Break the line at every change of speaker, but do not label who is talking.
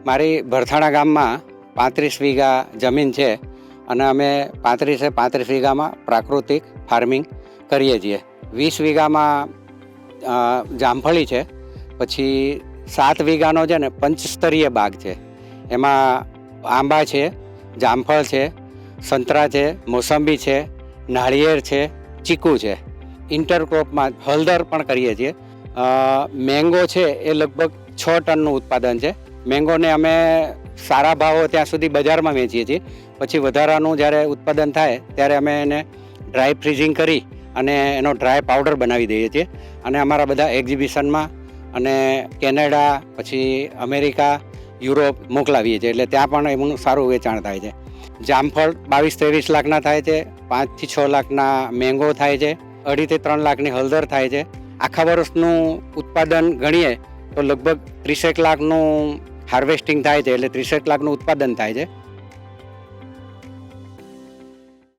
મારી ભરથાણા ગામમાં 35 વીઘા જમીન છે અને અમે 35 વીઘામાં પ્રાકૃતિક ફાર્મિંગ કરીએ છીએ. 20 વીઘામાં જામફળી છે, પછી 7 વીઘાનો છે ને પંચસ્તરીય બાગ છે. એમાં આંબા છે, જામફળ છે, સંતરા છે, મોસંબી છે, નાળિયેર છે, ચીકુ છે. ઇન્ટરક્રોપમાં હળદર પણ કરીએ છીએ. મેંગો છે એ લગભગ 6 ટનનું ઉત્પાદન છે. મેંગોને અમે સારા ભાવો ત્યાં સુધી બજારમાં વેચીએ છીએ. પછી વધારાનું જ્યારે ઉત્પાદન થાય ત્યારે અમે એને ડ્રાય ફ્રીઝિંગ કરી અને એનો ડ્રાય પાવડર બનાવી દઈએ છીએ અને અમારા બધા એક્ઝિબિશનમાં અને કેનેડા, પછી અમેરિકા, યુરોપ મોકલાવીએ છીએ. એટલે ત્યાં પણ એમનું સારું વેચાણ થાય છે. જામફળ 22-23 લાખના થાય છે, 5 થી 6 લાખના મેંગો થાય છે, 2.5 થી 3 લાખની હળદર થાય છે. આખા વર્ષનું ઉત્પાદન ગણીએ તો લગભગ 30 લાખનું હાર્વેસ્ટિંગ થાય છે, એટલે 30 લાખનું ઉત્પાદન થાય છે.